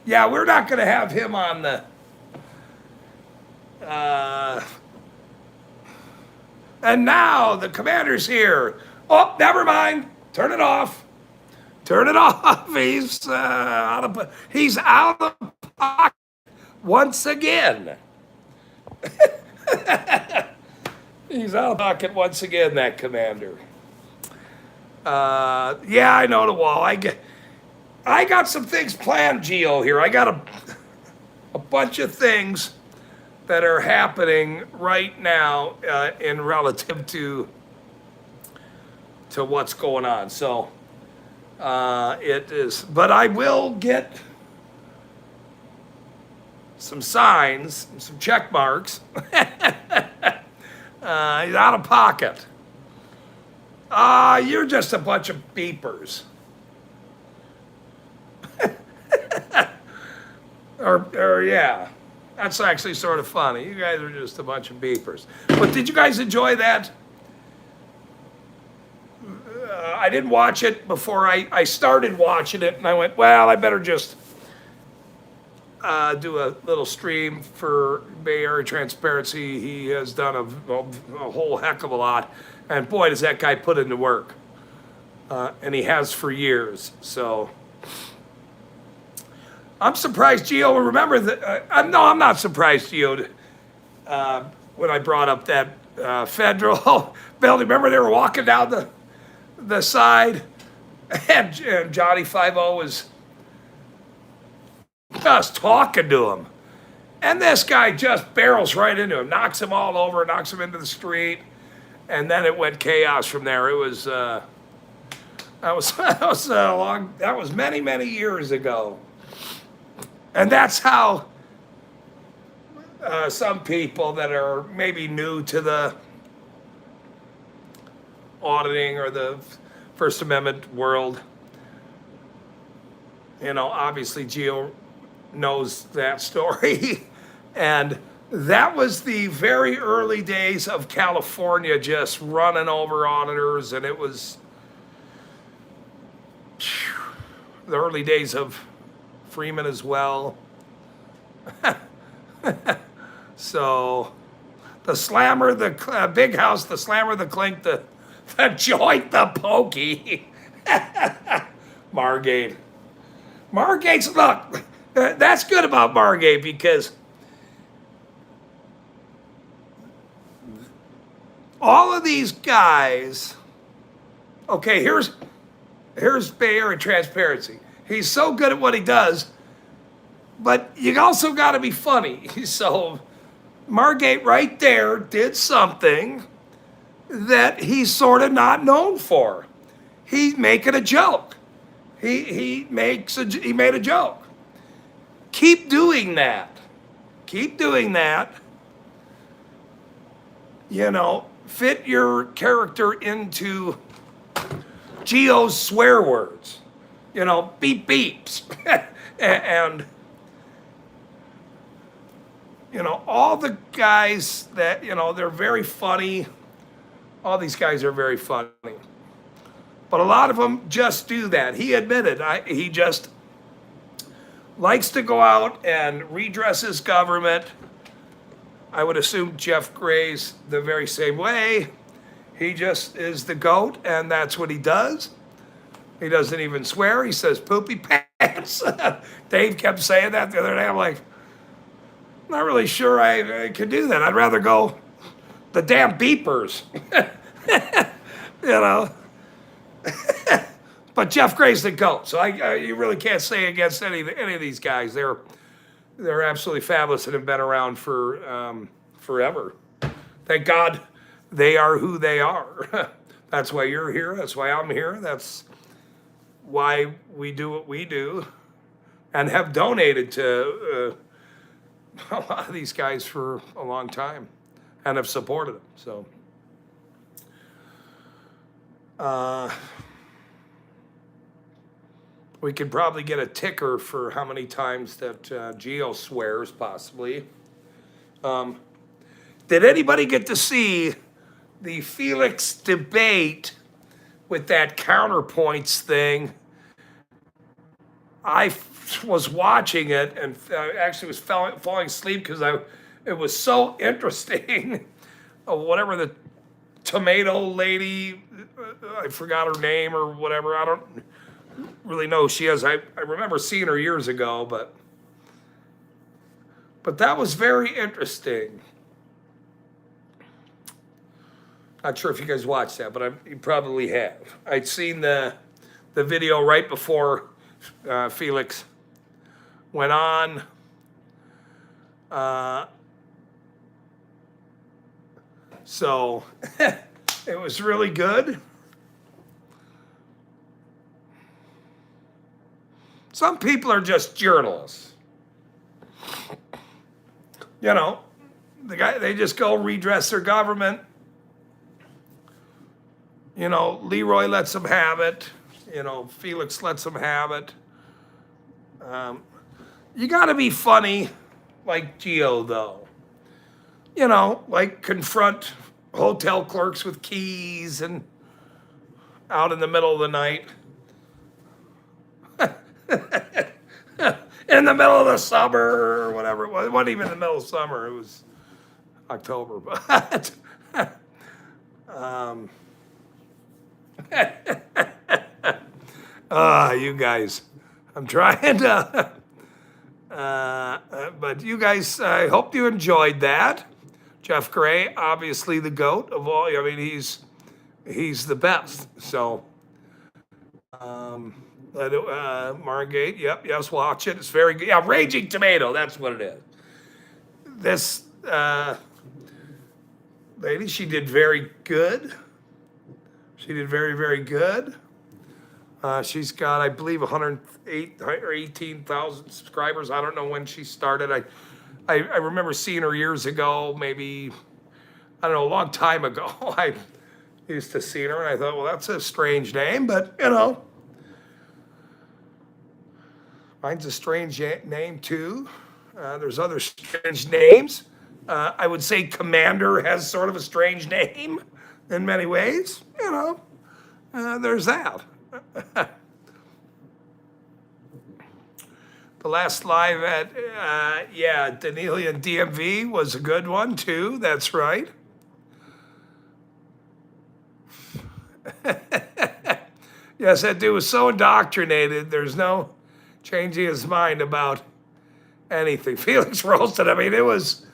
Yeah, we're not going to have him on the... and now the Commander's here. Oh, never mind. Turn it off. Turn it off. He's out of pocket once again. He's out of pocket once again, that Commander. Yeah, I know the wall. I got some things planned, Gio, here. I got a bunch of things that are happening right now in relative to what's going on. So it is, but I will get some signs, some check marks. He's out of pocket. You're just a bunch of beepers. Or yeah, that's actually sort of funny. You guys are just a bunch of beepers. But did you guys enjoy that? I didn't watch it before I started watching it, and I went, well, I better just do a little stream for Bay Area Transparency. He has done a whole heck of a lot. And boy, does that guy put into work. And he has for years. So I'm surprised Gio will remember that. No, I'm not surprised, Gio, when I brought up that federal building. Remember they were walking down the side, and Johnny 5-0 was just talking to him. And this guy just barrels right into him, knocks him all over, knocks him into the street. And then it went chaos from there. It was, that was many, many years ago. And that's how some people that are maybe new to the auditing or the First Amendment world, obviously Gio knows that story. And that was the very early days of California just running over auditors, and it was the early days of Freeman as well. So the slammer, the big house, the slammer, the clink, the joint, the pokey. Margate. Margate's, look, that's good about Margate because all of these guys, okay, here's Bay Area Transparency. He's so good at what he does, but you also got to be funny. So Margate right there did something that he's sort of not known for. He's making a joke. He made a joke. Keep doing that. Keep doing that. Fit your character into Gio's swear words. Beep beeps. And all the guys that, they're very funny. All these guys are very funny. But a lot of them just do that. He admitted, he just likes to go out and redress his government. I would assume Jeff Gray's the very same way. He just is the GOAT, and that's what he does. He doesn't even swear. He says poopy pants. Dave kept saying that the other day. I'm like, I'm not really sure I could do that. I'd rather go the damn beepers. But Jeff Gray's the GOAT, so you really can't say against any of these guys. They're absolutely fabulous and have been around for forever. Thank God they are who they are. That's why you're here. That's why I'm here. That's why we do what we do and have donated to a lot of these guys for a long time and have supported them. So we could probably get a ticker for how many times that Gio swears, possibly. Did anybody get to see the Felix debate with that counterpoints thing? I was watching it and actually was falling asleep because it was so interesting. Whatever the tomato lady, I forgot her name or whatever. I don't really know who she is. I remember seeing her years ago, but that was very interesting. Not sure if you guys watched that, but you probably have. I'd seen the video right before Felix went on. So it was really good. Some people are just journalists. They just go redress their government. Leroy lets them have it. Felix lets them have it. You got to be funny like Gio, though. Like confront hotel clerks with keys and out in the middle of the night. in the middle of the summer or whatever it was. It wasn't even the middle of summer. It was October, but you guys, I'm trying to, but you guys, I hope you enjoyed that. Jeff Gray, obviously the GOAT of all. I mean, he's the best. So, Margate, yep, yes, watch it. It's very good. Yeah, Raging Tomato, that's what it is. This lady, she did very good. She did very, very good. She's got, I believe, 108 or 18,000 subscribers. I don't know when she started. I remember seeing her years ago, maybe, I don't know, a long time ago. I used to see her and I thought, well, that's a strange name, but you know, mine's a strange name too. There's other strange names. I would say Commander has sort of a strange name in many ways. You know, there's that. The last live at, Danelian DMV was a good one too. That's right. Yes, that dude was so indoctrinated. There's no changing his mind about anything. Felix roasted. I mean, it was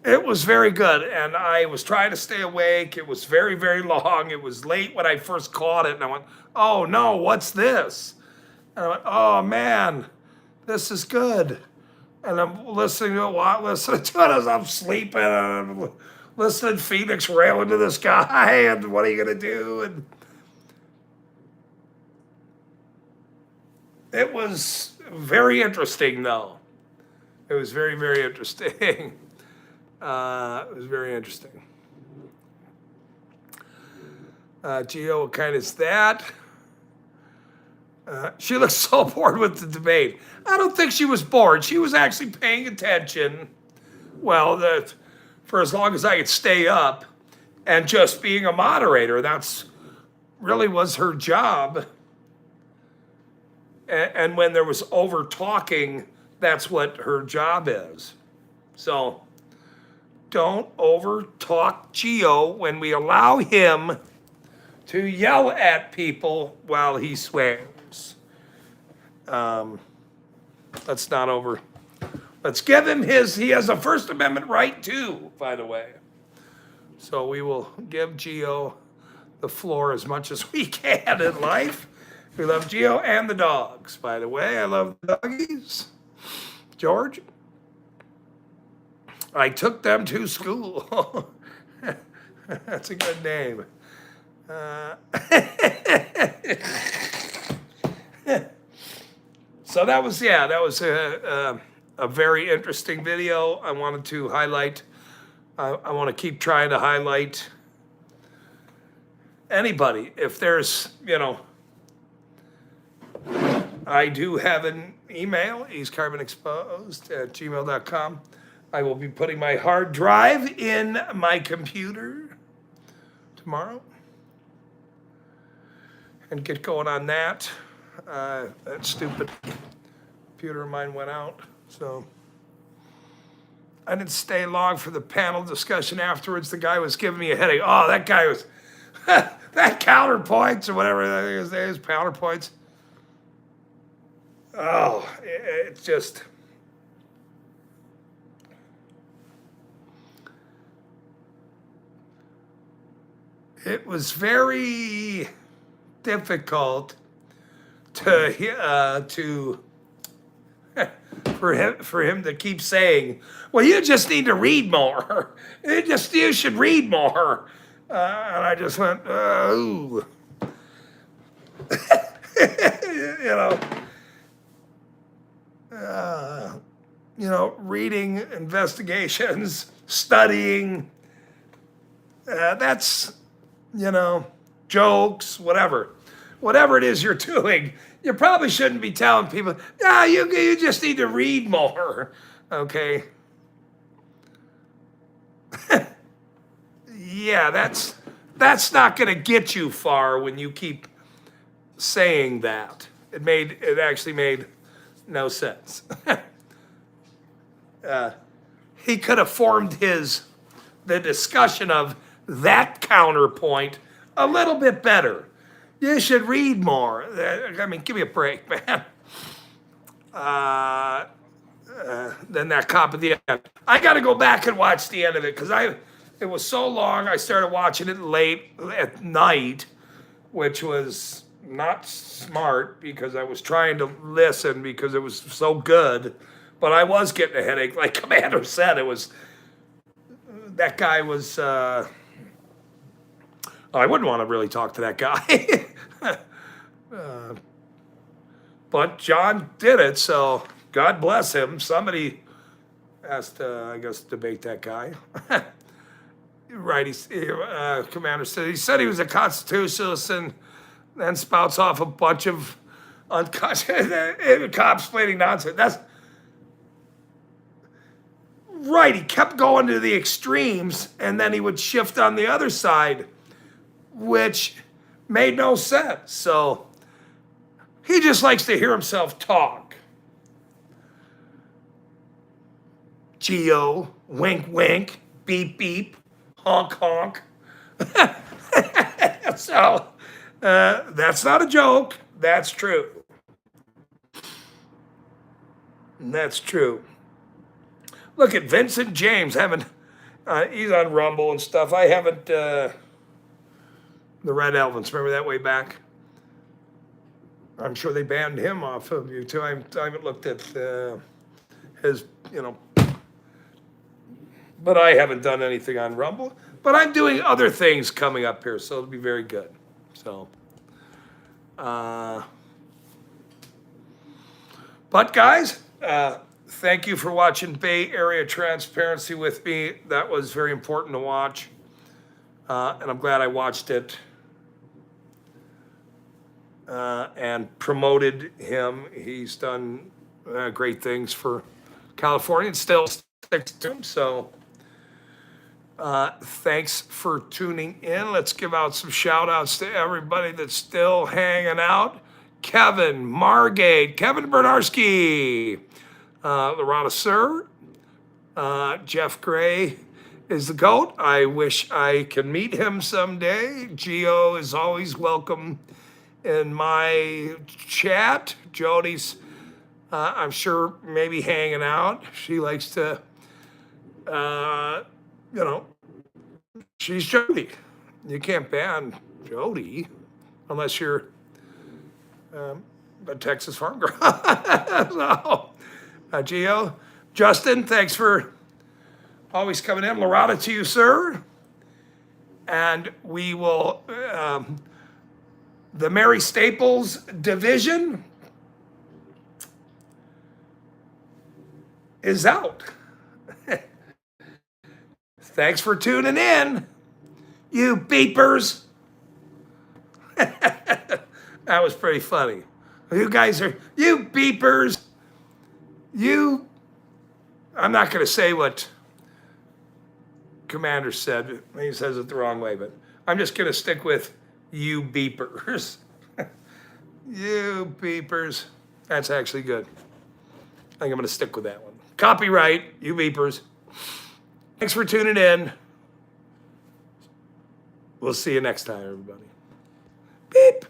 very good, and I was trying to stay awake. It was very, very long. It was late when I first caught it, and I went, "Oh no, what's this?" And I went, "Oh man, this is good." And I'm listening to it as I'm sleeping, and I'm listening to Phoenix rail into this guy, and what are you gonna do? And it was very interesting, though. It was very, very interesting. It was very interesting. Gio, what kind is that? She looks so bored with the debate. I don't think she was bored. She was actually paying attention. Well, for as long as I could stay up and just being a moderator, that's really was her job. And when there was over talking, that's what her job is. So don't over talk Gio when we allow him to yell at people while he swears. Let's not over. Let's give him he has a First Amendment right too, by the way. So we will give Gio the floor as much as we can in life. We love Gio and the dogs, by the way. I love the doggies. George, I took them to school. That's a good name. So that was a very interesting video. I wanted to highlight. I want to keep trying to highlight anybody. If there's, I do have an email, eastcarbonexposed@gmail.com. I will be putting my hard drive in my computer tomorrow and get going on that. That stupid computer of mine went out, so I didn't stay long for the panel discussion afterwards. The guy was giving me a headache. Oh, that guy was, that counterpoints or whatever that is, PowerPoints. Oh, it's just, it was very difficult for him to keep saying, well, you just need to read more. You should read more. And I just went, ooh. Reading investigations, studying, that's, jokes, whatever it is you're doing, you probably shouldn't be telling people, you just need to read more, okay? Yeah, that's not going to get you far when you keep saying that. It actually made no sense. He could have formed the discussion of that counterpoint a little bit better. You should read more. I mean, give me a break, man. Then that cop at the end. I got to go back and watch the end of it because it was so long. I started watching it late at night, which was not smart because I was trying to listen because it was so good. But I was getting a headache. Like Commander said, that guy was, I wouldn't want to really talk to that guy. But John did it, so God bless him. Somebody has to, I guess, debate that guy. Right, Commander said he was a constitutionalist and then spouts off a bunch of cops-plating nonsense. That's right, he kept going to the extremes, and then he would shift on the other side, which made no sense. So he just likes to hear himself talk. Geo, wink, wink, beep, beep, honk, honk. So that's not a joke. That's true. That's true. Look at Vincent James having, he's on Rumble and stuff. I haven't, the Red Elephants, remember that way back? I'm sure they banned him off of YouTube. I haven't looked at his, but I haven't done anything on Rumble. But I'm doing other things coming up here, so it'll be very good. So, but guys, thank you for watching Bay Area Transparency with me. That was very important to watch. And I'm glad I watched it and promoted him. He's done great things for California and still sticks to him. So thanks for tuning in. Let's give out some shout outs to everybody that's still hanging out. Kevin Margate, Kevin Bernarski, Loretta Sir, Jeff Gray is the GOAT. I wish I could meet him someday. Geo is always welcome in my chat. Jody's, I'm sure, maybe hanging out. She likes to, she's Jody. You can't ban Jody unless you're a Texas farm girl. So, Gio, Justin, thanks for always coming in. Loretta to you, sir. And we will, the Mary Staples division is out. Thanks for tuning in, you beepers. That was pretty funny. You guys are, you beepers. I'm not going to say what Commander said. He says it the wrong way, but I'm just going to stick with you beepers. You beepers. That's actually good. I think I'm going to stick with that one. Copyright, you beepers. Thanks for tuning in. We'll see you next time, everybody. Beep.